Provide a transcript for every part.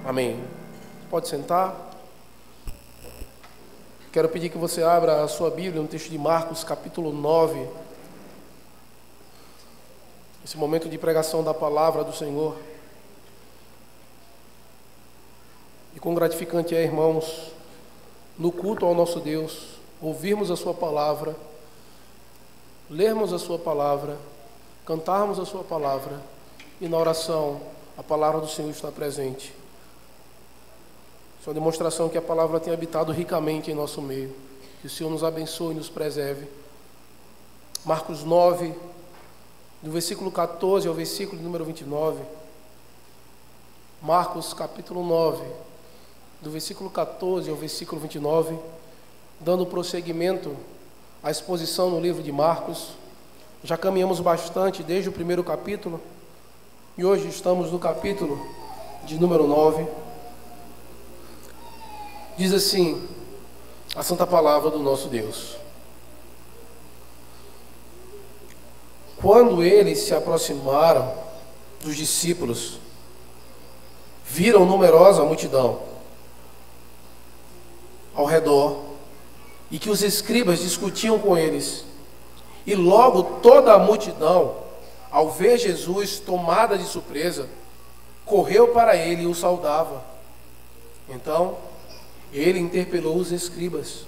Amém. Pode sentar. Quero pedir que você abra a sua Bíblia no texto de Marcos, capítulo 9. Esse momento de pregação da palavra do Senhor. E quão gratificante é, irmãos, no culto ao nosso Deus, ouvirmos a sua palavra, lermos a sua palavra, cantarmos a sua palavra e na oração a palavra do Senhor está presente. Isso é uma demonstração que a palavra tem habitado ricamente em nosso meio. Que o Senhor nos abençoe e nos preserve. Marcos 9, do versículo 14 ao versículo número 29. Marcos capítulo 9, do versículo 14 ao versículo 29, dando prosseguimento à exposição no livro de Marcos. Já caminhamos bastante desde o primeiro capítulo e hoje estamos no capítulo de número 9. Diz assim a santa palavra do nosso Deus: quando eles se aproximaram dos discípulos, viram numerosa multidão ao redor e que os escribas discutiam com eles. E logo toda a multidão, ao ver Jesus tomada de surpresa, correu para ele e o saudava. Então ele interpelou os escribas: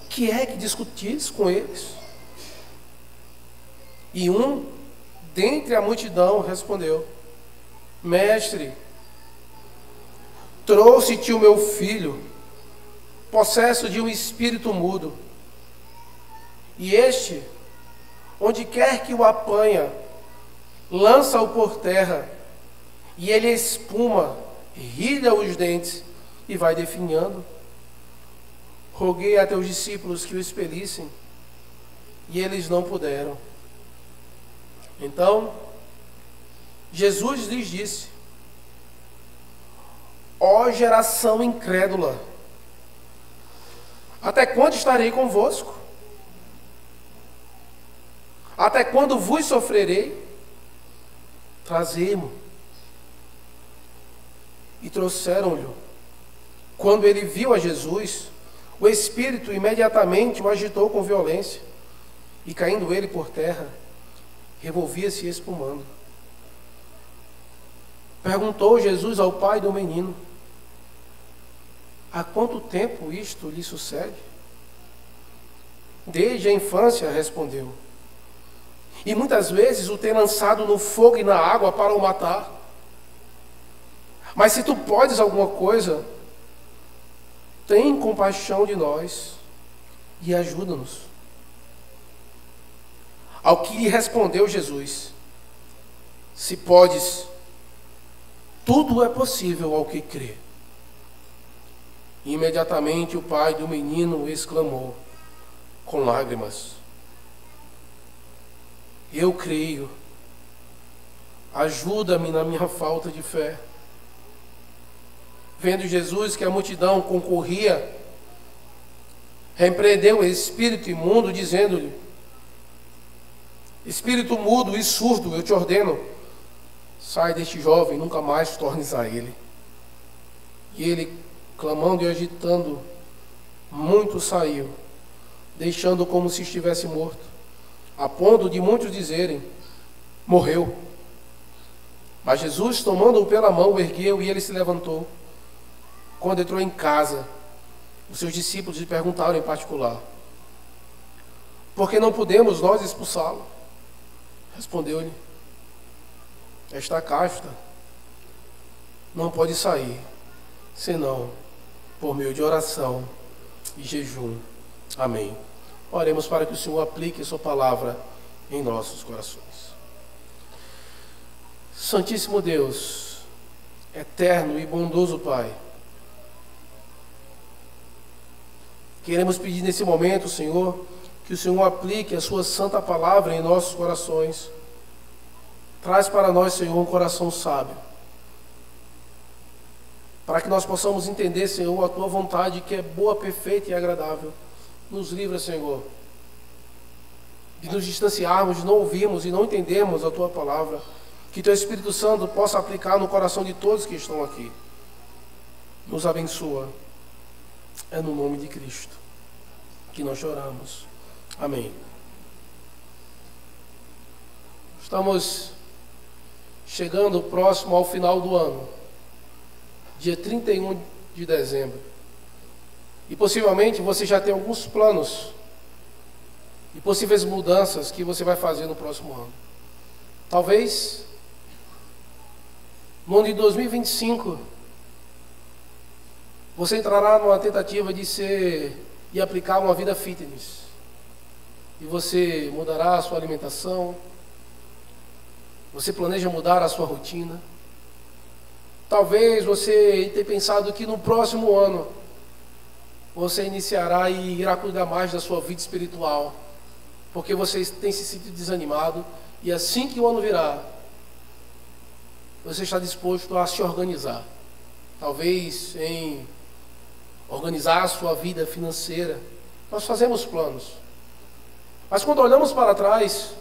que é que discutis com eles? E um dentre a multidão respondeu: Mestre, trouxe-te o meu filho, possesso de um espírito mudo. E este, onde quer que o apanha, lança-o por terra, e ele espuma, rilha os dentes e vai definhando. Roguei a teus discípulos que o expelissem, e eles não puderam. Então Jesus lhes disse: ó geração incrédula, até quando estarei convosco? Até quando vos sofrerei? Trazei-mo. E trouxeram-lhe. Quando ele viu a Jesus, o espírito imediatamente o agitou com violência, e caindo ele por terra, revolvia-se espumando. Perguntou Jesus ao pai do menino: há quanto tempo isto lhe sucede? Desde a infância, respondeu. E muitas vezes o tem lançado no fogo e na água para o matar. Mas se tu podes alguma coisa, tem compaixão de nós e ajuda-nos. Ao que lhe respondeu Jesus: se podes, tudo é possível ao que crê. E imediatamente o pai do menino exclamou com lágrimas: eu creio, ajuda-me na minha falta de fé. Vendo Jesus que a multidão concorria, repreendeu o espírito imundo, dizendo-lhe: espírito mudo e surdo, eu te ordeno, sai deste jovem, nunca mais tornes a ele. E ele, clamando e agitando muito, saiu, deixando como se estivesse morto, a ponto de muitos dizerem: morreu. Mas Jesus, tomando-o pela mão, o ergueu e ele se levantou. Quando entrou em casa, os seus discípulos lhe perguntaram em particular: por que não podemos nós expulsá-lo? Respondeu-lhe: esta casta não pode sair, senão por meio de oração e jejum. Amém. Oremos para que o Senhor aplique a sua palavra em nossos corações. Santíssimo Deus, eterno e bondoso Pai, queremos pedir nesse momento, Senhor, que o Senhor aplique a sua santa palavra em nossos corações. Traz para nós, Senhor, um coração sábio, para que nós possamos entender, Senhor, a tua vontade, que é boa, perfeita e agradável. Nos livra, Senhor, de nos distanciarmos, de não ouvirmos e não entendermos a tua palavra, que Teu Espírito Santo possa aplicar no coração de todos que estão aqui. Nos abençoa. É no nome de Cristo que nós choramos. Amém. Estamos chegando próximo ao final do ano, dia 31 de dezembro. E possivelmente você já tem alguns planos e possíveis mudanças que você vai fazer no próximo ano. Talvez no ano de 2025 você entrará numa tentativa de aplicar uma vida fitness. E você mudará a sua alimentação. Você planeja mudar a sua rotina. Talvez você tenha pensado que no próximo ano você iniciará e irá cuidar mais da sua vida espiritual, porque você tem se sentido desanimado, e assim que o ano virá, você está disposto a se organizar. Talvez em organizar a sua vida financeira. Nós fazemos planos. Mas quando olhamos para trás,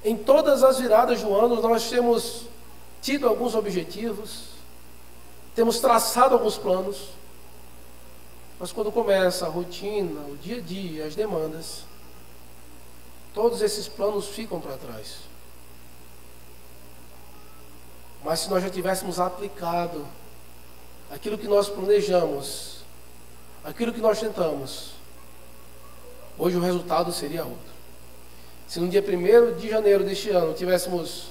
em todas as viradas do ano, nós temos tido alguns objetivos, temos traçado alguns planos, mas quando começa a rotina, o dia a dia, as demandas, todos esses planos ficam para trás. Mas se nós já tivéssemos aplicado aquilo que nós planejamos, aquilo que nós tentamos, hoje o resultado seria outro. Se no dia 1º de janeiro deste ano tivéssemos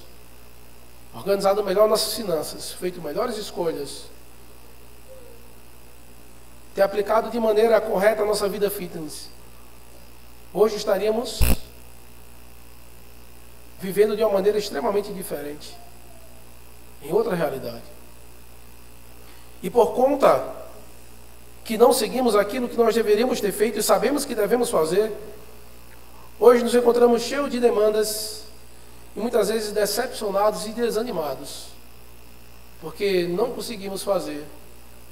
organizado melhor nossas finanças, feito melhores escolhas, ter aplicado de maneira correta a nossa vida fitness, hoje estaríamos vivendo de uma maneira extremamente diferente, em outra realidade. E por conta que não seguimos aquilo que nós deveríamos ter feito e sabemos que devemos fazer, hoje nos encontramos cheios de demandas e muitas vezes decepcionados e desanimados, porque não conseguimos fazer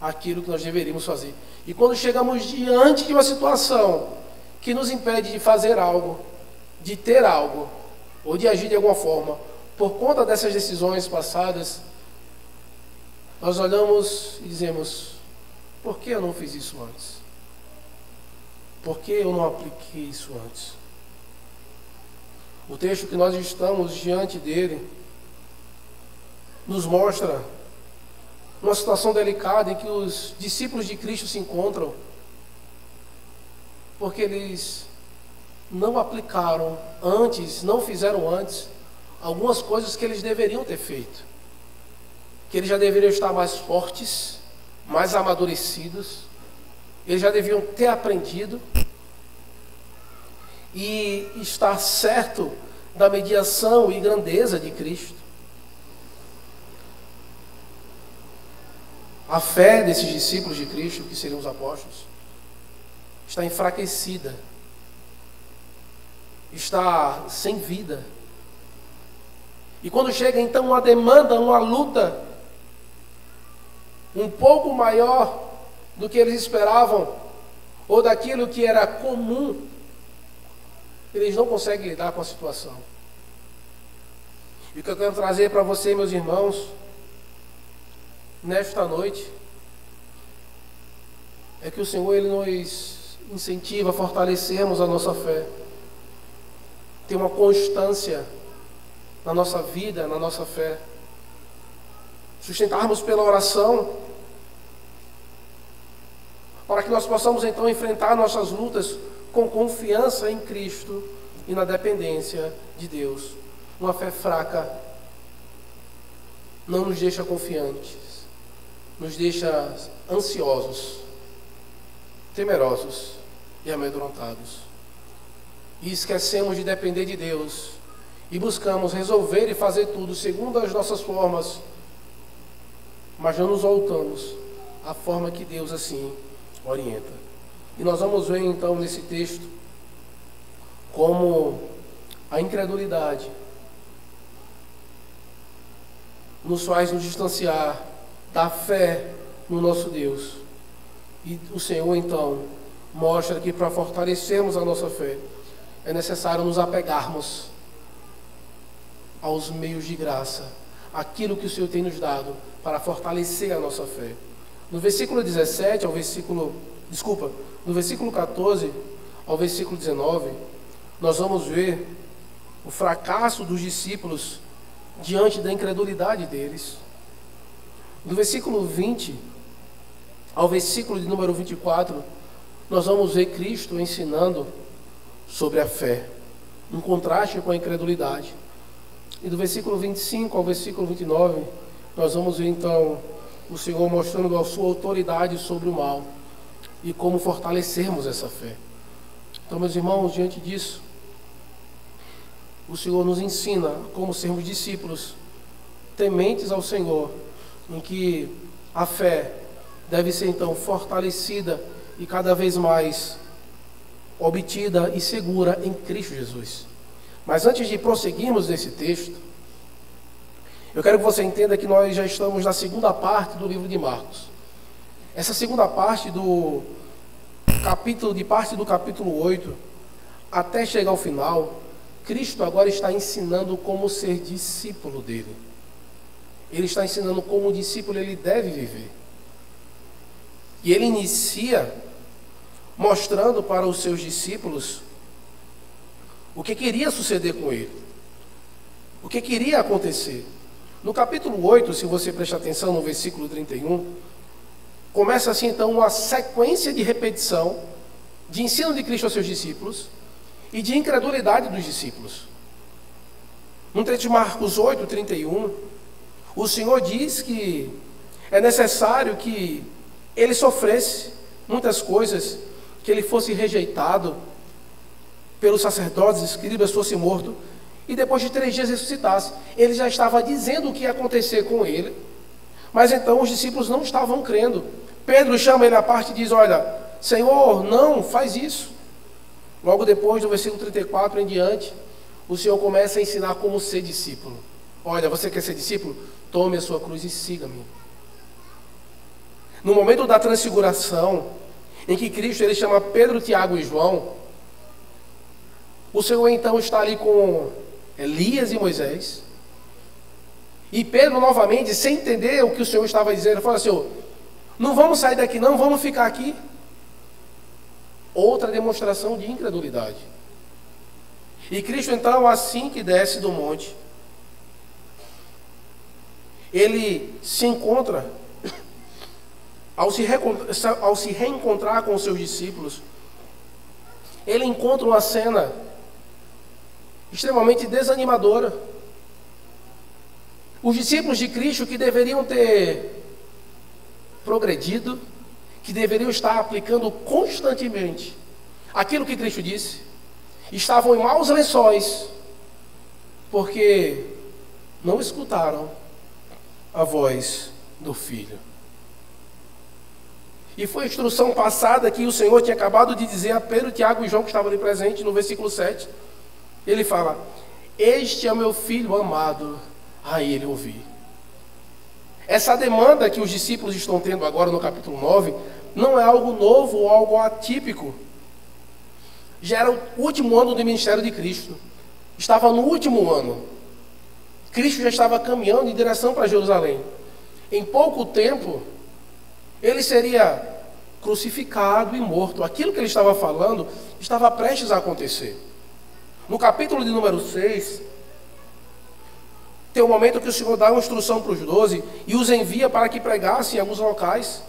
aquilo que nós deveríamos fazer. E quando chegamos diante de uma situação que nos impede de fazer algo, de ter algo, ou de agir de alguma forma, por conta dessas decisões passadas, nós olhamos e dizemos: por que eu não fiz isso antes? Por que eu não apliquei isso antes? O texto que nós estamos diante dele nos mostra uma situação delicada em que os discípulos de Cristo se encontram, porque eles não aplicaram antes, não fizeram antes algumas coisas que eles deveriam ter feito, que eles já deveriam estar mais fortes, mais amadurecidos, eles já deviam ter aprendido e estar certo da mediação e grandeza de Cristo. A fé desses discípulos de Cristo, que seriam os apóstolos, está enfraquecida, está sem vida. E quando chega então uma demanda, uma luta um pouco maior do que eles esperavam, ou daquilo que era comum, eles não conseguem lidar com a situação. E o que eu quero trazer para você, meus irmãos, nesta noite, é que o Senhor, Ele nos incentiva a fortalecermos a nossa fé, ter uma constância na nossa vida, na nossa fé, sustentarmos pela oração, para que nós possamos então enfrentar nossas lutas com confiança em Cristo e na dependência de Deus. Uma fé fraca não nos deixa confiantes, nos deixa ansiosos, temerosos e amedrontados. E esquecemos de depender de Deus e buscamos resolver e fazer tudo segundo as nossas formas, mas não nos voltamos à forma que Deus assim orienta. E nós vamos ver então nesse texto como a incredulidade nos faz nos distanciar da fé no nosso Deus. E o Senhor então mostra que para fortalecermos a nossa fé é necessário nos apegarmos aos meios de graça, aquilo que o Senhor tem nos dado para fortalecer a nossa fé. No versículo 17 ao versículo, no versículo 14 ao versículo 19, nós vamos ver o fracasso dos discípulos diante da incredulidade deles. Do versículo 20 ao versículo de número 24, nós vamos ver Cristo ensinando sobre a fé, em contraste com a incredulidade. E do versículo 25 ao versículo 29, nós vamos ver então o Senhor mostrando a sua autoridade sobre o mal e como fortalecermos essa fé. Então, meus irmãos, diante disso, o Senhor nos ensina como sermos discípulos tementes ao Senhor, em que a fé deve ser então fortalecida e cada vez mais obtida e segura em Cristo Jesus. Mas antes de prosseguirmos nesse texto, eu quero que você entenda que nós já estamos na segunda parte do livro de Marcos. Essa segunda parte do capítulo 8, até chegar ao final, Cristo agora está ensinando como ser discípulo dele. Ele está ensinando como o discípulo ele deve viver. E ele inicia mostrando para os seus discípulos o que queria suceder com ele, o que queria acontecer. No capítulo 8, se você prestar atenção no versículo 31, começa assim então uma sequência de repetição de ensino de Cristo aos seus discípulos e de incredulidade dos discípulos. No trecho de Marcos 8, 31, o Senhor diz que é necessário que ele sofresse muitas coisas, que ele fosse rejeitado pelos sacerdotes, escribas, fosse morto, e depois de 3 dias ressuscitasse. Ele já estava dizendo o que ia acontecer com ele, mas então os discípulos não estavam crendo. Pedro chama ele à parte e diz: olha, Senhor, não faz isso. Logo depois, do versículo 34 em diante, o Senhor começa a ensinar como ser discípulo. Olha, você quer ser discípulo? Tome a sua cruz e siga-me. No momento da transfiguração, em que Cristo ele chama Pedro, Tiago e João, o Senhor então está ali com Elias e Moisés, e Pedro novamente, sem entender o que o Senhor estava dizendo, fala: Senhor, não vamos sair daqui não, vamos ficar aqui. Outra demonstração de incredulidade. E Cristo então, assim que desce do monte, ele se encontra, ao se reencontrar com os seus discípulos, ele encontra uma cena extremamente desanimadora. Os discípulos de Cristo, que deveriam ter progredido, que deveriam estar aplicando constantemente aquilo que Cristo disse, estavam em maus lençóis, porque não escutaram a voz do Filho. E foi a instrução passada que o Senhor tinha acabado de dizer a Pedro, Tiago e João, que estavam ali presentes, no versículo 7. Ele fala: este é o meu Filho amado, a ele ouvi. Essa demanda que os discípulos estão tendo agora no capítulo 9, não é algo novo ou algo atípico. Já era o último ano do ministério de Cristo. Estava no último ano. Cristo já estava caminhando em direção para Jerusalém. Em pouco tempo, ele seria crucificado e morto. Aquilo que ele estava falando estava prestes a acontecer. No capítulo de número 6, tem um momento que o Senhor dá uma instrução para os 12 e os envia para que pregassem em alguns locais.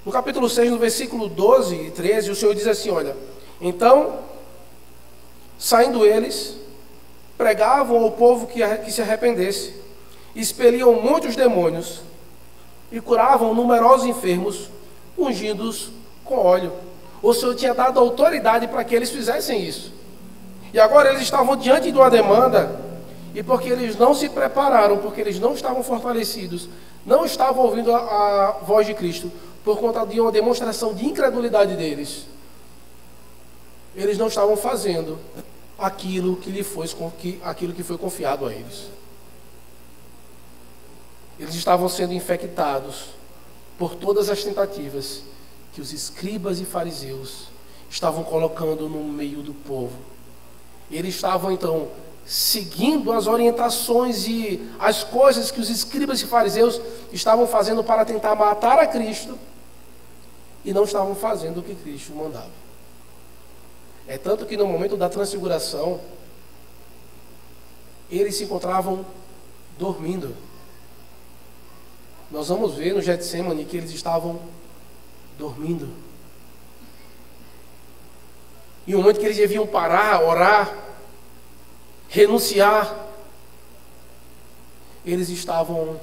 No capítulo 6, no versículo 12 e 13, o Senhor diz assim: olha, então, saindo eles, pregavam ao povo que se arrependesse, expeliam muitos demônios e curavam numerosos enfermos, ungidos com óleo. O Senhor tinha dado autoridade para que eles fizessem isso. E agora eles estavam diante de uma demanda, e porque eles não se prepararam, porque eles não estavam fortalecidos, não estavam ouvindo a voz de Cristo, por conta de uma demonstração de incredulidade deles, eles não estavam fazendo aquilo que foi confiado a eles. Eles estavam sendo infectados por todas as tentativas que os escribas e fariseus estavam colocando no meio do povo. Eles estavam então seguindo as orientações e as coisas que os escribas e fariseus estavam fazendo para tentar matar a Cristo, e não estavam fazendo o que Cristo mandava. É tanto que no momento da transfiguração, eles se encontravam dormindo. Nós vamos ver no Getsemane que eles estavam dormindo. E no momento que eles deviam parar, orar, renunciar, eles estavam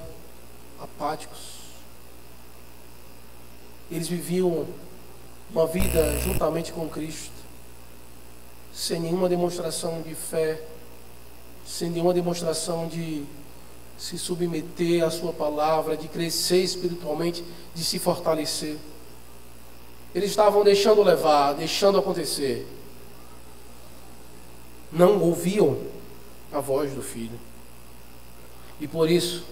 apáticos. Eles viviam uma vida juntamente com Cristo, sem nenhuma demonstração de fé, sem nenhuma demonstração de se submeter à sua palavra, de crescer espiritualmente, de se fortalecer. Eles estavam deixando levar, deixando acontecer. Não ouviam a voz do Filho. E por isso,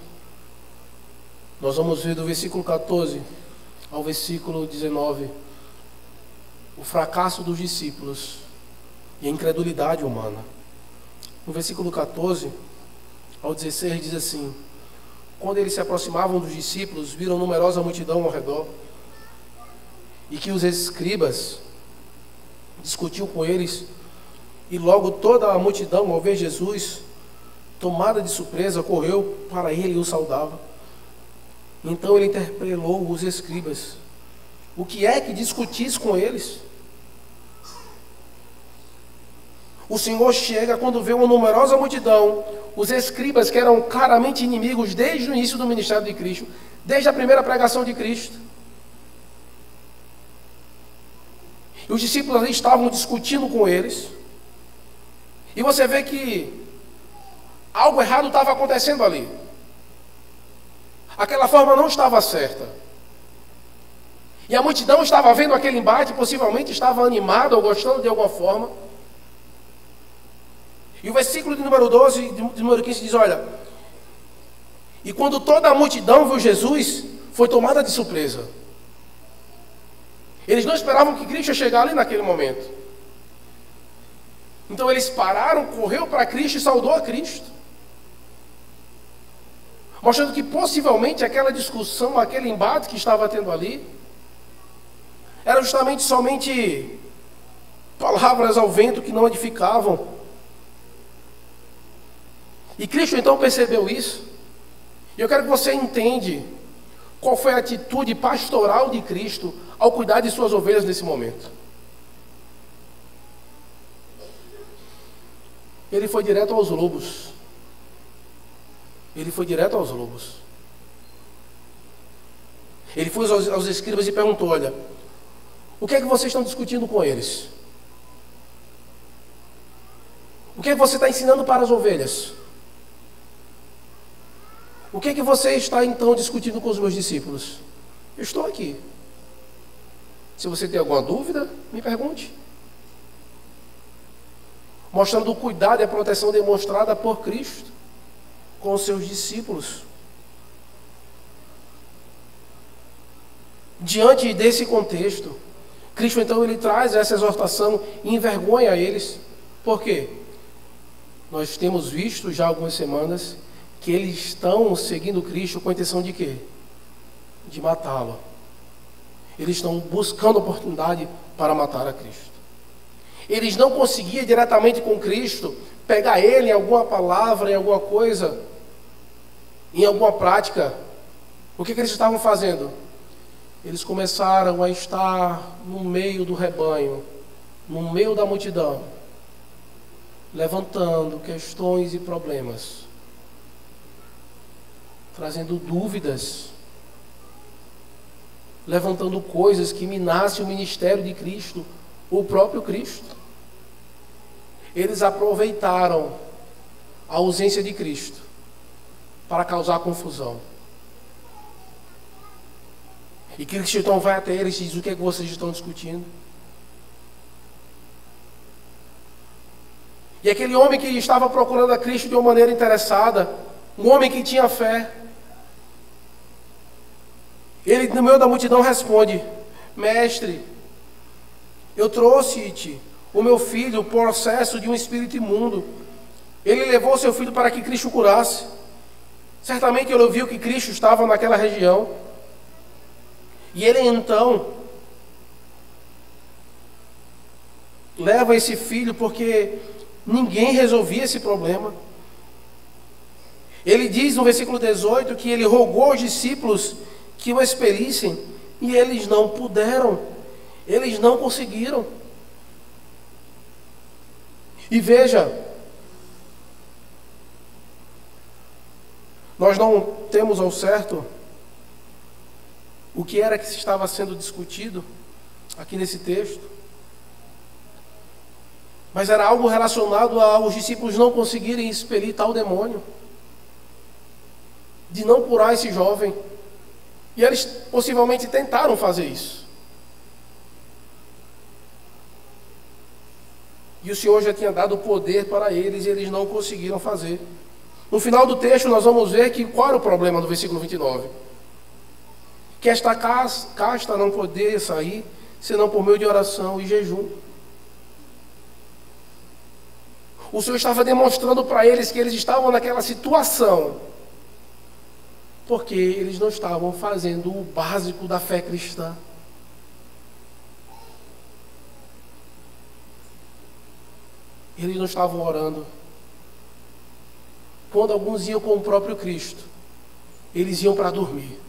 nós vamos ver do versículo 14 ao versículo 19, o fracasso dos discípulos e a incredulidade humana. No versículo 14 ao 16 diz assim: quando eles se aproximavam dos discípulos, viram numerosa multidão ao redor, e que os escribas discutiam com eles, e logo toda a multidão, ao ver Jesus, tomada de surpresa, correu para ele e o saudava. Então ele interpelou os escribas: o que é que discutis com eles? O Senhor chega quando vê uma numerosa multidão, os escribas que eram claramente inimigos desde o início do ministério de Cristo, desde a primeira pregação de Cristo. E os discípulos ali estavam discutindo com eles. E você vê que algo errado estava acontecendo ali. Aquela forma não estava certa. E a multidão estava vendo aquele embate, possivelmente estava animada ou gostando de alguma forma. E o versículo de número 12, de número 15 diz: olha, e quando toda a multidão viu Jesus, foi tomada de surpresa. Eles não esperavam que Cristo ia chegar ali naquele momento. Então eles pararam, correu para Cristo e saudou a Cristo, mostrando que possivelmente aquela discussão, aquele embate que estava tendo ali, era justamente somente palavras ao vento que não edificavam. E Cristo então percebeu isso. E eu quero que você entenda qual foi a atitude pastoral de Cristo ao cuidar de suas ovelhas nesse momento. Ele foi direto aos lobos. Ele foi direto aos lobos. Ele foi aos escribas e perguntou: olha, o que é que vocês estão discutindo com eles? O que é que você está ensinando para as ovelhas? O que é que você está então discutindo com os meus discípulos? Eu estou aqui. Se você tem alguma dúvida, me pergunte. Mostrando o cuidado e a proteção demonstrada por Cristo com os seus discípulos. Diante desse contexto, Cristo então ele traz essa exortação e envergonha eles. Por quê? Nós temos visto já há algumas semanas que eles estão seguindo Cristo com a intenção de quê? De matá-lo. Eles estão buscando oportunidade para matar a Cristo. Eles não conseguiam diretamente com Cristo pegar ele em alguma palavra, em alguma coisa, em alguma prática. O que eles estavam fazendo? Eles começaram a estar no meio do rebanho, no meio da multidão, levantando questões e problemas, trazendo dúvidas, levantando coisas que minassem o ministério de Cristo, o próprio Cristo. Eles aproveitaram a ausência de Cristo para causar confusão. E Cristo então vai até eles e diz: o que é que vocês estão discutindo? E aquele homem que estava procurando a Cristo de uma maneira interessada, um homem que tinha fé, ele no meio da multidão responde: mestre, eu trouxe-te o meu filho, possesso de um espírito imundo. Ele levou seu filho para que Cristo o curasse. Certamente ele ouviu que Cristo estava naquela região. E ele então leva esse filho porque ninguém resolvia esse problema. Ele diz no versículo 18 que ele rogou aos discípulos que o expelissem e eles não puderam, eles não conseguiram. E veja, nós não temos ao certo o que era que estava sendo discutido aqui nesse texto, mas era algo relacionado aos discípulos não conseguirem expelir tal demônio, de não curar esse jovem. E eles possivelmente tentaram fazer isso. E o Senhor já tinha dado poder para eles e eles não conseguiram fazer. No final do texto nós vamos ver que qual era o problema do versículo 29. Que esta casta não poderia sair senão por meio de oração e jejum. O Senhor estava demonstrando para eles que eles estavam naquela situação porque eles não estavam fazendo o básico da fé cristã. Eles não estavam orando. Quando alguns iam com o próprio Cristo, eles iam para dormir.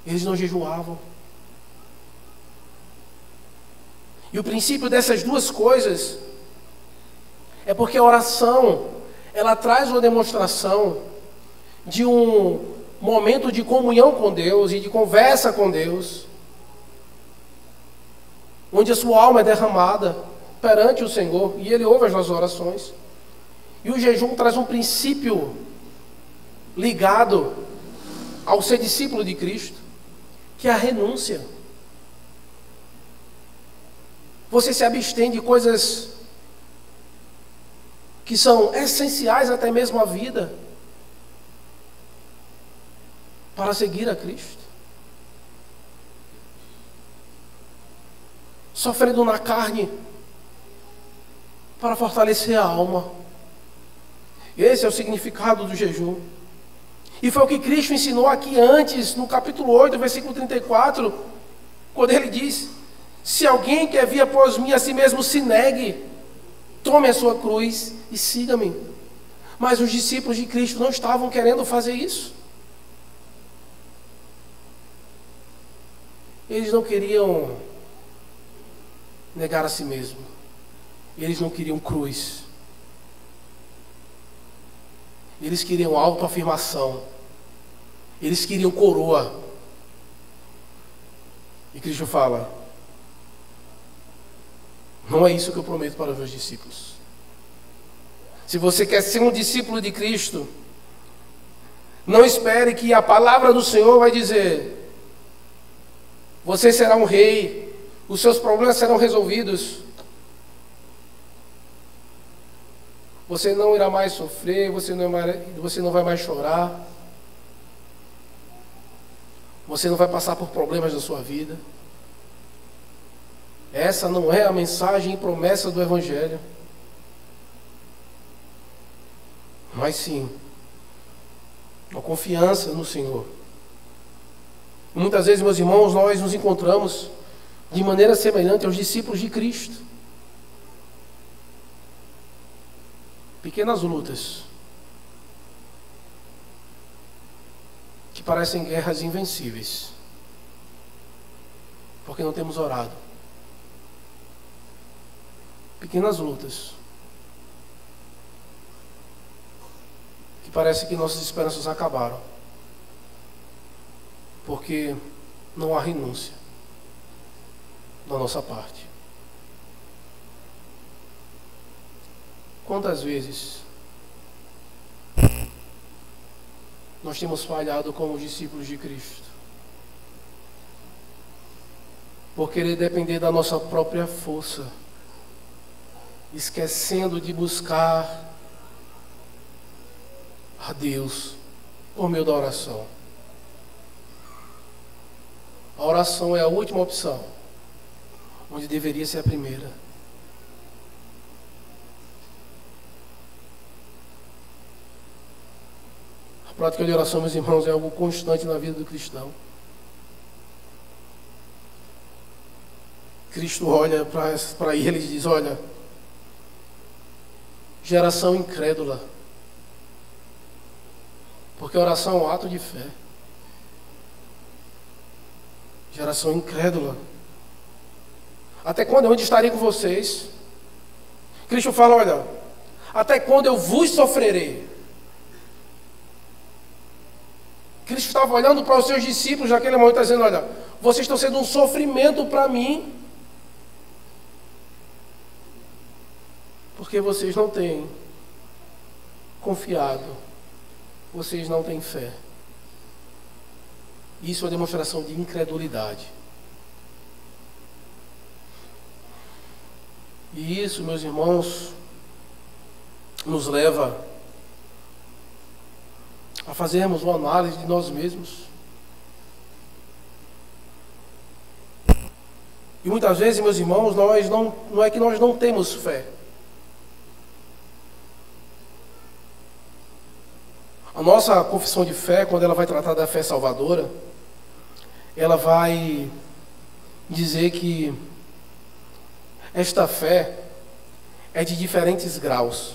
Eles não jejuavam. E o princípio dessas duas coisas é porque a oração, ela traz uma demonstração de um momento de comunhão com Deus e de conversa com Deus, onde a sua alma é derramada perante o Senhor e Ele ouve as nossas orações. E o jejum traz um princípio ligado ao ser discípulo de Cristo, que é a renúncia. Você se abstém de coisas que são essenciais até mesmo à vida, para seguir a Cristo. Sofrendo na carne, para fortalecer a alma. Esse é o significado do jejum. E foi o que Cristo ensinou aqui antes, no capítulo 8, versículo 34, quando Ele diz: se alguém quer vir após mim, a si mesmo se negue, tome a sua cruz e siga-me. Mas os discípulos de Cristo não estavam querendo fazer isso. Eles não queriam negar a si mesmo. Eles não queriam cruz. Eles queriam autoafirmação. Eles queriam coroa. E Cristo fala: não é isso que eu prometo para os meus discípulos. Se você quer ser um discípulo de Cristo, não espere que a palavra do Senhor vai dizer: você será um rei, os seus problemas serão resolvidos, você não irá mais sofrer, você não vai mais chorar, você não vai passar por problemas na sua vida. Essa não é a mensagem e promessa do Evangelho. Mas sim, a confiança no Senhor. Muitas vezes, meus irmãos, nós nos encontramos de maneira semelhante aos discípulos de Cristo. Pequenas lutas que parecem guerras invencíveis, porque não temos orado. Pequenas lutas que parece que nossas esperanças acabaram, porque não há renúncia da nossa parte. Quantas vezes nós temos falhado como discípulos de Cristo, por querer depender da nossa própria força, esquecendo de buscar a Deus por meio da oração. A oração é a última opção. onde deveria ser a primeira. A prática de oração, meus irmãos, é algo constante na vida do cristão. Cristo olha para ele e diz: olha, geração incrédula, porque a oração é um ato de fé. Geração incrédula, até quando eu estarei com vocês? Cristo fala: olha, até quando eu vos sofrerei? Cristo estava olhando para os seus discípulos naquele momento, dizendo: olha, vocês estão sendo um sofrimento para mim, porque vocês não têm confiado, vocês não têm fé. Isso é uma demonstração de incredulidade. E isso, meus irmãos, nos leva a fazermos uma análise de nós mesmos. E muitas vezes, meus irmãos, não é que nós não temos fé. A nossa confissão de fé, quando ela vai tratar da fé salvadora, ela vai dizer que esta fé é de diferentes graus.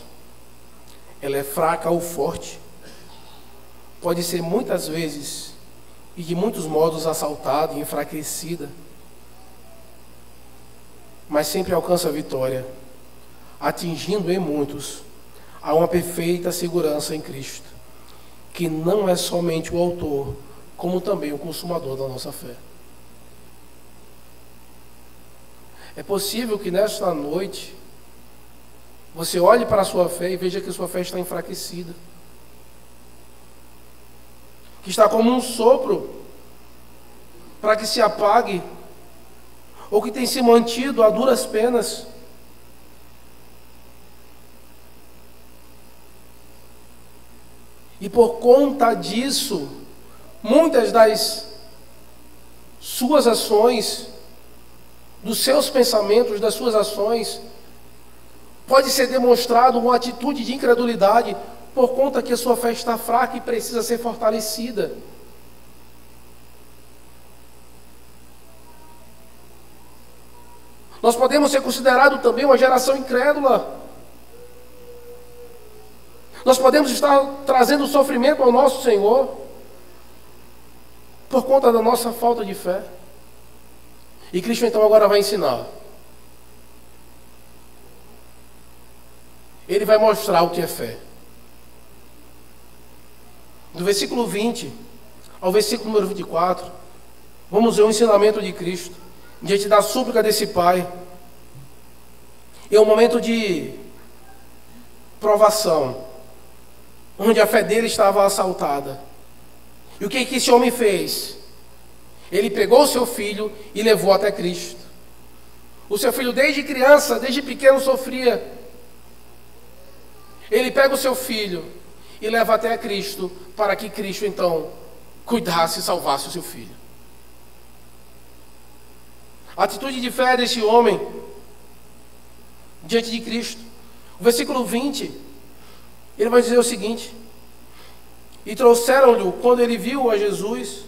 Ela é fraca ou forte. Pode ser muitas vezes e de muitos modos assaltada e enfraquecida, mas sempre alcança a vitória, atingindo em muitos a uma perfeita segurança em Cristo, que não é somente o autor, como também o consumador da nossa fé. É possível que nesta noite você olhe para a sua fé e veja que a sua fé está enfraquecida, que está como um sopro para que se apague, ou que tem se mantido a duras penas. E por conta disso, muitas das suas ações, dos seus pensamentos, das suas ações, pode ser demonstrado uma atitude de incredulidade, por conta que a sua fé está fraca e precisa ser fortalecida. Nós podemos ser considerados também uma geração incrédula. Nós podemos estar trazendo sofrimento ao nosso Senhor por conta da nossa falta de fé. E Cristo então agora vai ensinar. Ele vai mostrar o que é fé. Do versículo 20 ao versículo número 24, vamos ver o ensinamento de Cristo diante da súplica desse pai. É um momento de provação, onde a fé dele estava assaltada. E o que esse homem fez? Ele pegou o seu filho e levou até Cristo. O seu filho desde criança, desde pequeno sofria. Ele pega o seu filho e leva até Cristo, para que Cristo então cuidasse e salvasse o seu filho. A atitude de fé desse homem diante de Cristo. O versículo 20, ele vai dizer o seguinte: e trouxeram-lhe, quando ele viu a Jesus,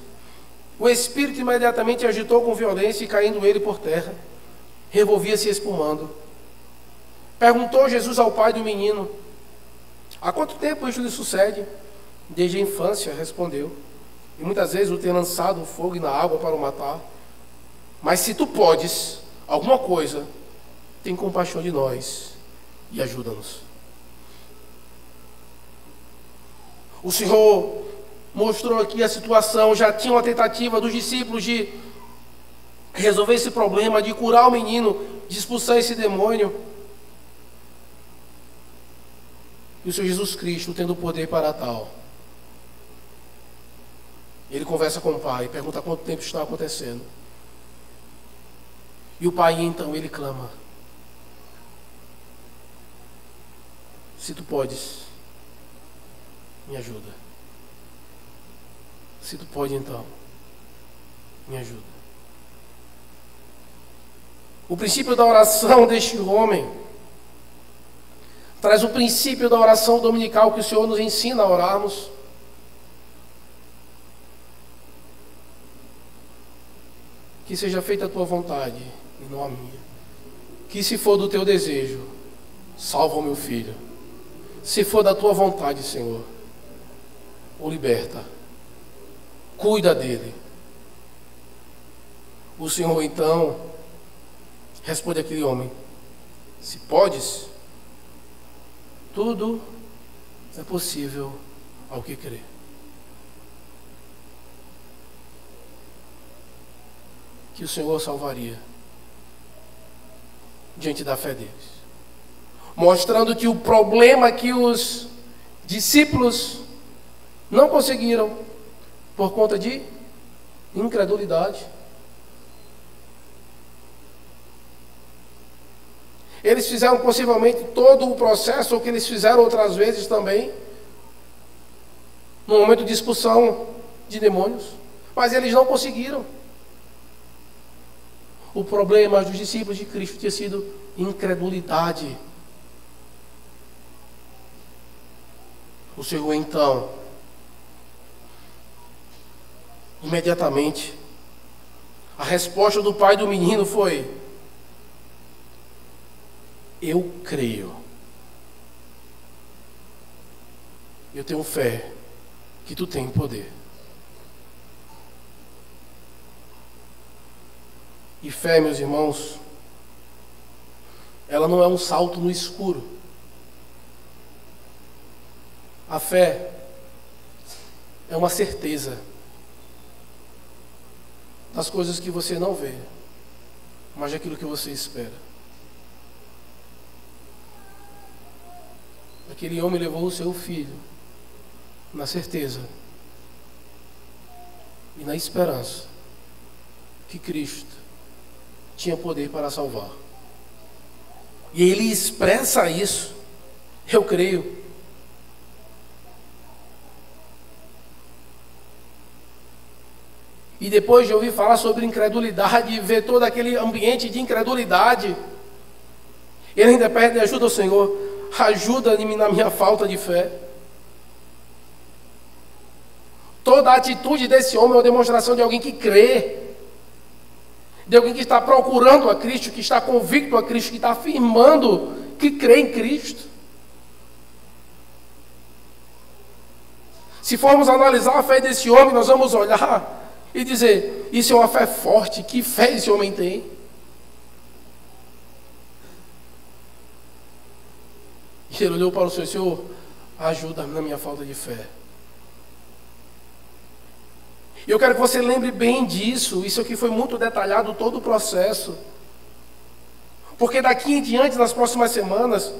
o espírito imediatamente agitou com violência, e caindo ele por terra, revolvia-se espumando. Perguntou Jesus ao pai do menino: há quanto tempo isso lhe sucede? Desde a infância, respondeu. E muitas vezes o tem lançado no fogo e na água para o matar. Mas se tu podes alguma coisa, tem compaixão de nós e ajuda-nos. O Senhor mostrou aqui a situação. Já tinha uma tentativa dos discípulos de resolver esse problema, de curar o menino, de expulsar esse demônio. E o Senhor Jesus Cristo, tendo poder para tal, ele conversa com o pai, pergunta quanto tempo está acontecendo. E o pai então, ele clama: se tu podes, me ajuda. Se tu pode então, me ajuda. O princípio da oração deste homem traz o princípio da oração dominical que o Senhor nos ensina a orarmos. Que seja feita a tua vontade e não a minha. Que se for do teu desejo, salva o meu filho. Se for da tua vontade, Senhor, o liberta. Cuida dele. O Senhor então responde àquele homem: se podes, tudo é possível ao que crê. Que o Senhor salvaria diante da fé deles, mostrando que o problema que os discípulos não conseguiram por conta de incredulidade, eles fizeram possivelmente todo o processo, ou que eles fizeram outras vezes também, no momento de expulsão de demônios, mas eles não conseguiram. O problema dos discípulos de Cristo tinha sido incredulidade. O Senhor então, imediatamente, a resposta do pai do menino foi: eu creio. Eu tenho fé que tu tens poder. E fé, meus irmãos, ela não é um salto no escuro. A fé é uma certeza das coisas que você não vê, mas daquilo que você espera. Aquele homem levou o seu filho na certeza e na esperança que Cristo tinha poder para salvar. E ele expressa isso: eu creio. E depois de ouvir falar sobre incredulidade e ver todo aquele ambiente de incredulidade, ele ainda pede ajuda ao Senhor: ajuda-me na minha falta de fé. Toda a atitude desse homem é uma demonstração de alguém que crê, de alguém que está procurando a Cristo, que está convicto a Cristo, que está afirmando que crê em Cristo. Se formos analisar a fé desse homem, nós vamos olhar e dizer: isso é uma fé forte. Que fé esse homem tem? E ele olhou para o Senhor: Senhor, ajuda-me na minha falta de fé. E eu quero que você lembre bem disso. Isso aqui foi muito detalhado, todo o processo. Porque daqui em diante, nas próximas semanas,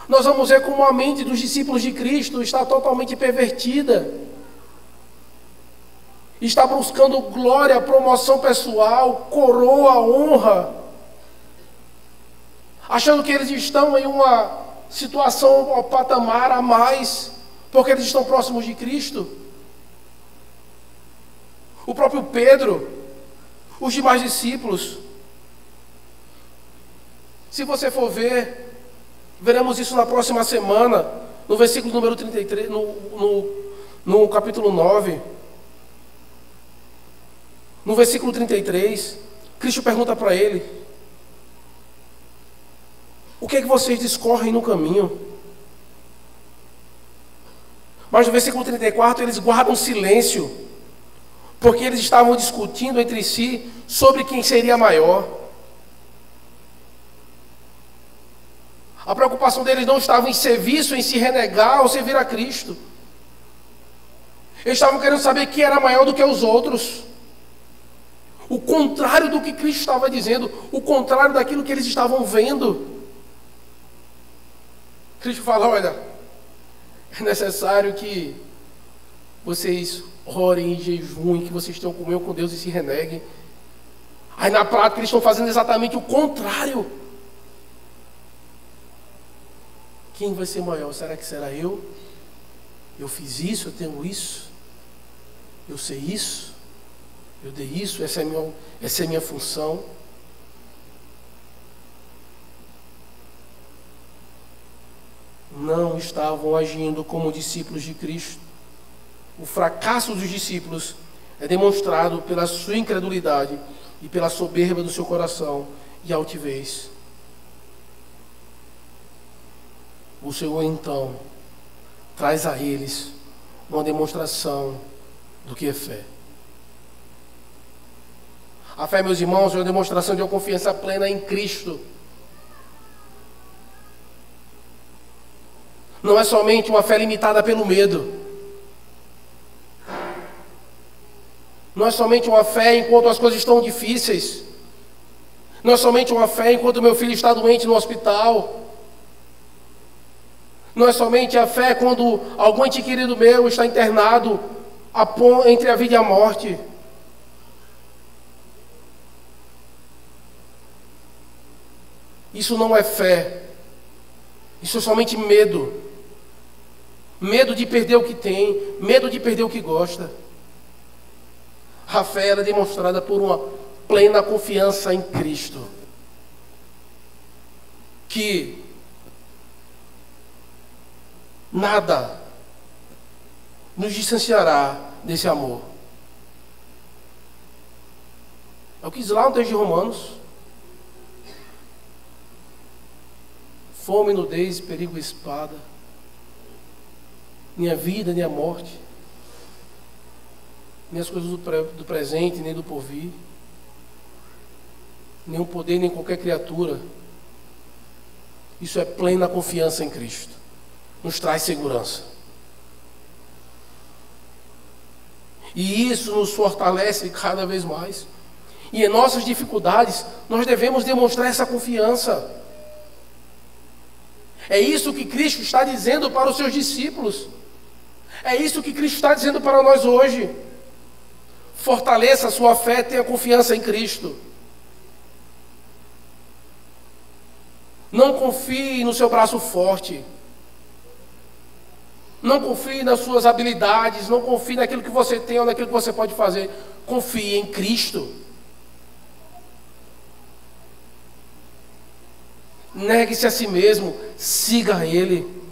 nós vamos ver como a mente dos discípulos de Cristo está totalmente pervertida. Está buscando glória, promoção pessoal, coroa, honra, achando que eles estão em uma situação, um patamar a mais, porque eles estão próximos de Cristo. O próprio Pedro, os demais discípulos. Se você for ver, veremos isso na próxima semana, no versículo número 33, no capítulo 9. No versículo 33, Cristo pergunta para ele: o que é que vocês discorrem no caminho? Mas no versículo 34, eles guardam silêncio, porque eles estavam discutindo entre si sobre quem seria maior. A preocupação deles não estava em serviço, em se renegar ou servir a Cristo. Eles estavam querendo saber quem era maior do que os outros. O contrário do que Cristo estava dizendo, o contrário daquilo que eles estavam vendo. Cristo fala: olha, é necessário que vocês orem em jejum, que vocês tenham comunhão com Deus e se reneguem. Aí na prática eles estão fazendo exatamente o contrário. Quem vai ser maior? Será que será eu? Eu fiz isso, eu tenho isso, eu sei isso, eu dei isso, essa é a minha função. não estavam agindo como discípulos de Cristo. O fracasso dos discípulos é demonstrado pela sua incredulidade e pela soberba do seu coração e altivez. O Senhor então traz a eles uma demonstração do que é fé. A fé, meus irmãos, é uma demonstração de uma confiança plena em Cristo. Não é somente uma fé limitada pelo medo. Não é somente uma fé enquanto as coisas estão difíceis. Não é somente uma fé enquanto meu filho está doente no hospital. Não é somente a fé quando algum ente querido meu está internado entre a vida e a morte. Isso não é fé. Isso é somente medo. Medo de perder o que tem, medo de perder o que gosta. A fé é demonstrada por uma plena confiança em Cristo, que nada nos distanciará desse amor. É o que diz lá no texto de Romanos: fome, nudez, perigo e espada, nem a vida, nem a morte, nem as coisas do presente, nem do porvir, nem o poder, nem qualquer criatura. Isso é plena confiança em Cristo. Nos traz segurança. E isso nos fortalece cada vez mais. E em nossas dificuldades, nós devemos demonstrar essa confiança. É isso que Cristo está dizendo para os seus discípulos. É isso que Cristo está dizendo para nós hoje. Fortaleça a sua fé, tenha confiança em Cristo. Não confie no seu braço forte. Não confie nas suas habilidades, não confie naquilo que você tem ou naquilo que você pode fazer. Confie em Cristo. Negue-se a si mesmo, siga Ele.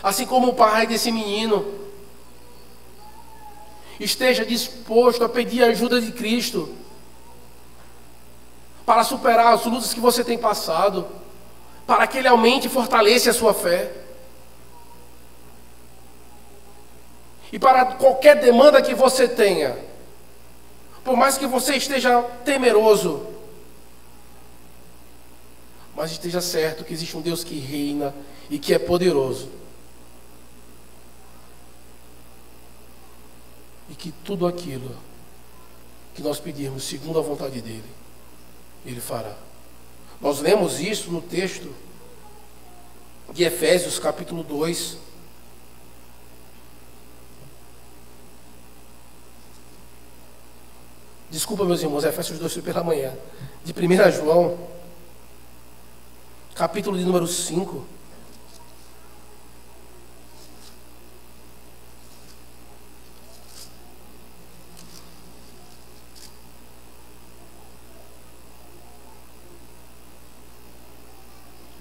Assim como o pai desse menino, esteja disposto a pedir a ajuda de Cristo para superar as lutas que você tem passado, para que Ele aumente e fortaleça a sua fé. E para qualquer demanda que você tenha, por mais que você esteja temeroso, mas esteja certo que existe um Deus que reina e que é poderoso. E que tudo aquilo que nós pedirmos segundo a vontade dEle, Ele fará. Nós lemos isso no texto de Efésios capítulo 2. Desculpa, meus irmãos, Efésios 2 foi pela manhã. De 1 João, capítulo de número 5.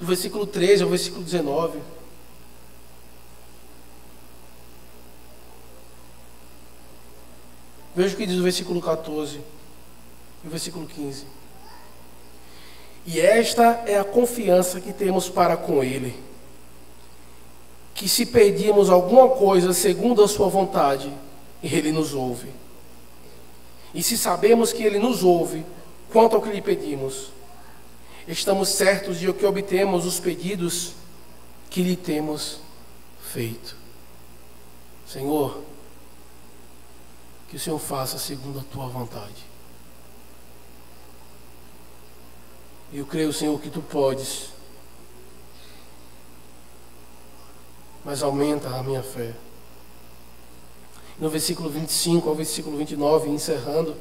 Do versículo 13 ao versículo 19. Veja o que diz o versículo 14 e o versículo 15. E esta é a confiança que temos para com Ele, que se pedirmos alguma coisa segundo a sua vontade, Ele nos ouve. E se sabemos que Ele nos ouve quanto ao que lhe pedimos, estamos certos de que obtemos os pedidos que lhe temos feito. Senhor, que o Senhor faça segundo a tua vontade. Eu creio, Senhor, que tu podes, mas aumenta a minha fé. No versículo 25 ao versículo 29, encerrando,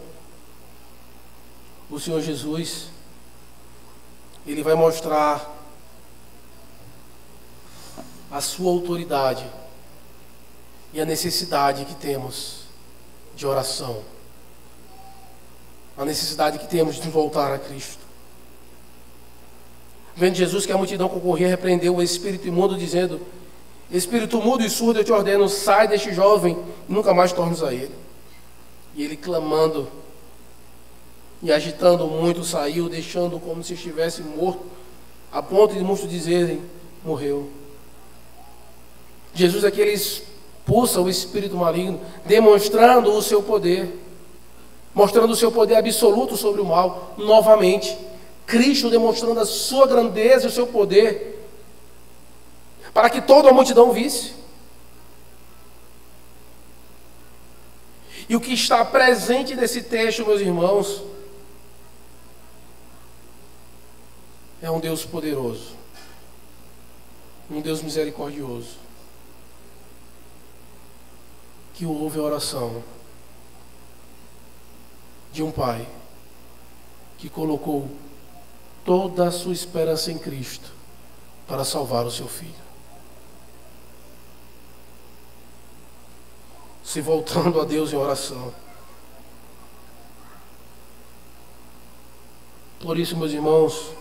o Senhor Jesus, Ele vai mostrar a sua autoridade e a necessidade que temos de oração, a necessidade que temos de voltar a Cristo. Vendo Jesus que a multidão concorria, repreendeu o espírito imundo, dizendo: espírito mudo e surdo, eu te ordeno, sai deste jovem e nunca mais tornes a ele. E ele, clamando e agitando muito, saiu, deixando como se estivesse morto, a ponto de muitos dizerem: morreu. Jesus aqui, ele expulsa o espírito maligno, demonstrando o seu poder, mostrando o seu poder absoluto sobre o mal, novamente. Cristo demonstrando a sua grandeza e o seu poder, para que toda a multidão visse. E o que está presente nesse texto, meus irmãos, é um Deus poderoso, um Deus misericordioso, que ouve a oração de um pai que colocou toda a sua esperança em Cristo para salvar o seu filho. Se voltando a Deus em oração. Por isso, meus irmãos,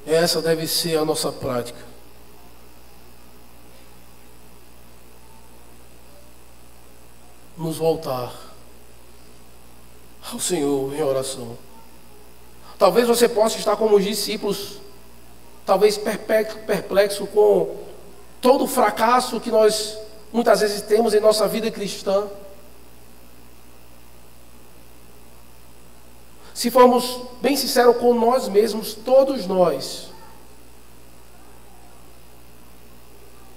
essa deve ser a nossa prática. Nos voltar ao Senhor em oração. Talvez você possa estar como os discípulos, talvez perplexo com todo o fracasso que nós muitas vezes temos em nossa vida cristã. Se formos bem sinceros com nós mesmos, todos nós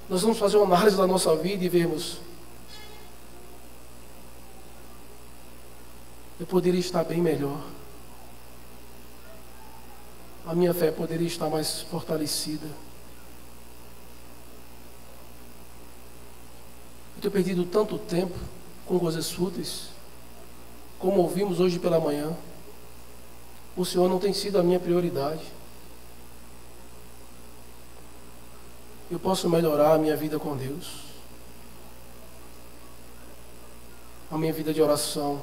vamos fazer uma análise da nossa vida e vermos: eu poderia estar bem melhor. A minha fé poderia estar mais fortalecida. Eu tenho perdido tanto tempo com coisas fúteis, como ouvimos hoje pela manhã. O Senhor não tem sido a minha prioridade. Eu posso melhorar a minha vida com Deus, a minha vida de oração,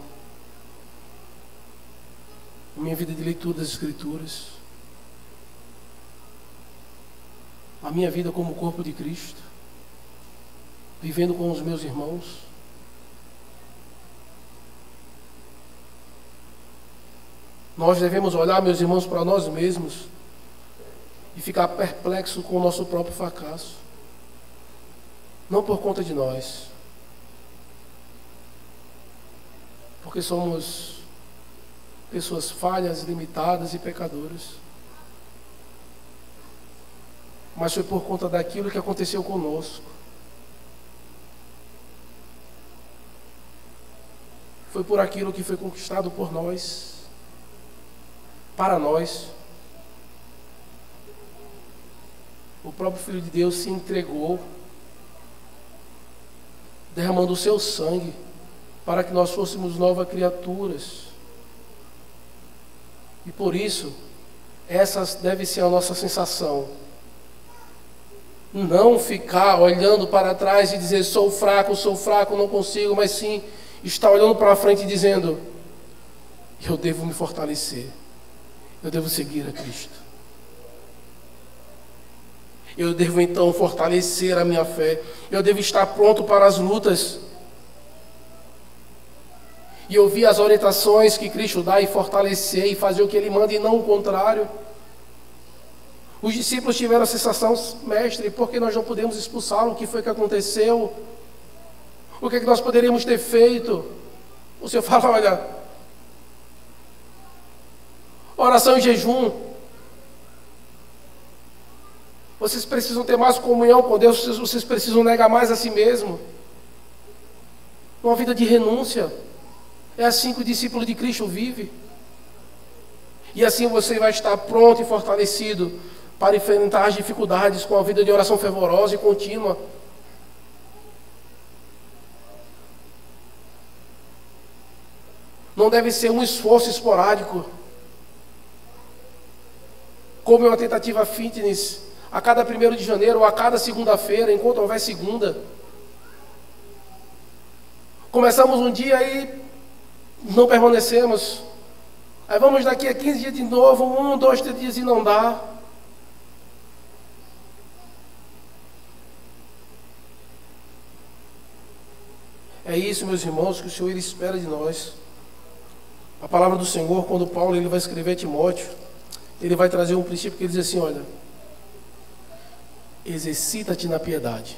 a minha vida de leitura das Escrituras, a minha vida como corpo de Cristo, vivendo com os meus irmãos. Nós devemos olhar, meus irmãos, para nós mesmos e ficar perplexo com o nosso próprio fracasso. Não por conta de nós, porque somos pessoas falhas, limitadas e pecadoras, mas foi por conta daquilo que aconteceu conosco. Foi por aquilo que foi conquistado por nós, para nós. O próprio Filho de Deus se entregou, derramando o seu sangue, para que nós fôssemos novas criaturas. E por isso, essa deve ser a nossa sensação. Não ficar olhando para trás e dizer: sou fraco, não consigo, mas sim estar olhando para frente e dizendo: eu devo me fortalecer, eu devo seguir a Cristo. Eu devo então fortalecer a minha fé, eu devo estar pronto para as lutas e ouvir as orientações que Cristo dá e fortalecer e fazer o que Ele manda e não o contrário. Os discípulos tiveram a sensação: mestre, por que nós não podemos expulsá-lo? O que foi que aconteceu? O que é que nós poderíamos ter feito? O Senhor fala: olha, oração e jejum. Vocês precisam ter mais comunhão com Deus, vocês precisam negar mais a si mesmo. Uma vida de renúncia. É assim que o discípulo de Cristo vive. E assim você vai estar pronto e fortalecido para enfrentar as dificuldades com a vida de oração fervorosa e contínua. Não deve ser um esforço esporádico, como é uma tentativa fitness, a cada 1º de janeiro ou a cada segunda-feira, enquanto houver segunda. Começamos um dia e não permanecemos. Aí vamos daqui a 15 dias de novo, 1, 2, 3 dias e não dá. É isso, meus irmãos, que o Senhor ele espera de nós. A palavra do Senhor, quando Paulo ele vai escrever a Timóteo, ele vai trazer um princípio que ele diz assim, olha, exercita-te na piedade.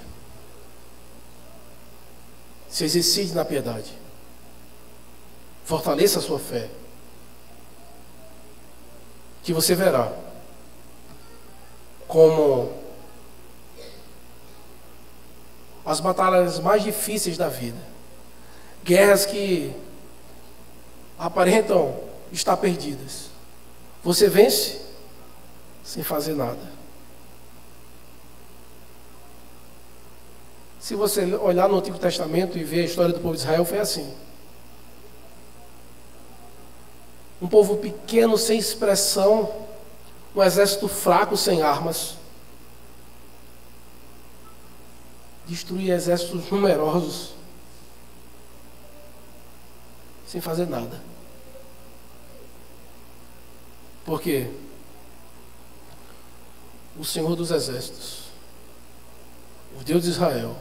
Se exercite na piedade. Fortaleça a sua fé. Que você verá como as batalhas mais difíceis da vida, guerras que aparentam estar perdidas, você vence sem fazer nada. Se você olhar no Antigo Testamento e ver a história do povo de Israel, foi assim. Um povo pequeno, sem expressão, um exército fraco, sem armas, destruía exércitos numerosos, sem fazer nada. Por quê? O Senhor dos Exércitos, o Deus de Israel,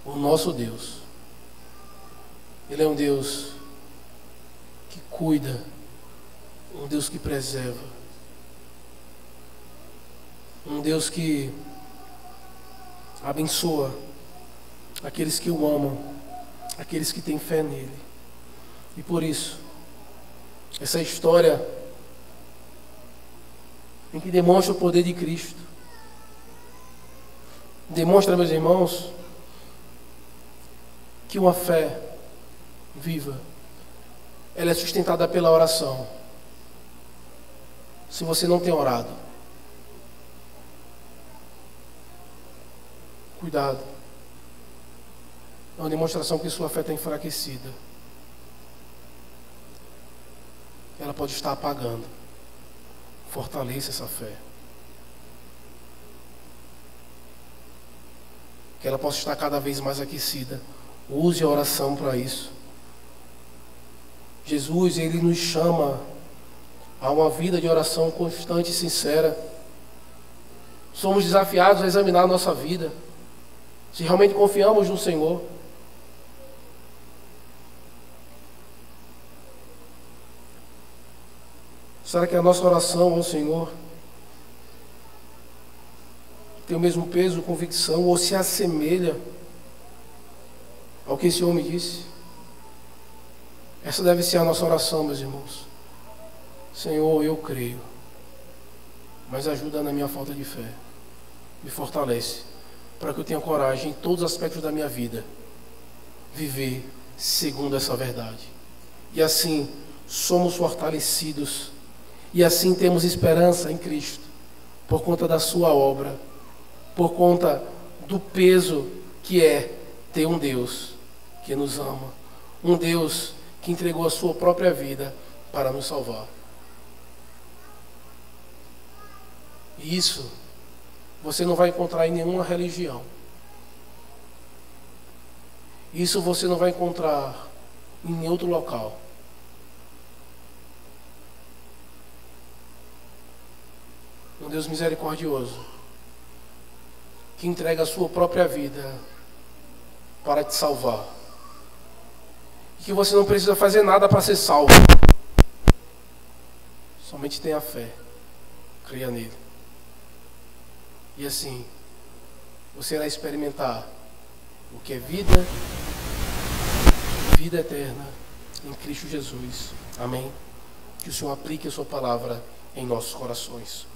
o nosso Deus, Ele é um Deus que cuida, um Deus que preserva, um Deus que abençoa aqueles que o amam, aqueles que têm fé nele. E por isso, essa história em que demonstra o poder de Cristo, demonstra, meus irmãos, que uma fé viva, ela é sustentada pela oração. Se você não tem orado, cuidado. É uma demonstração que sua fé está enfraquecida. Ela pode estar apagando. Fortaleça essa fé. Que ela possa estar cada vez mais aquecida. Use a oração para isso. Jesus, Ele nos chama a uma vida de oração constante e sincera. Somos desafiados a examinar a nossa vida, se realmente confiamos no Senhor. Será que a nossa oração ao Senhor tem o mesmo peso, convicção, ou se assemelha ao que esse homem disse? Essa deve ser a nossa oração, meus irmãos. Senhor, eu creio, mas ajuda na minha falta de fé. Me fortalece, para que eu tenha coragem em todos os aspectos da minha vida, viver segundo essa verdade. E assim somos fortalecidos, e assim temos esperança em Cristo, por conta da sua obra, por conta do peso que é ter um Deus que nos ama, um Deus que entregou a sua própria vida para nos salvar. E isso você não vai encontrar em nenhuma religião. Isso você não vai encontrar em outro local. Um Deus misericordioso, que entrega a sua própria vida para te salvar. E que você não precisa fazer nada para ser salvo. Somente tenha fé, creia nele. E assim, você irá experimentar o que é vida eterna em Cristo Jesus. Amém? Que o Senhor aplique a sua palavra em nossos corações.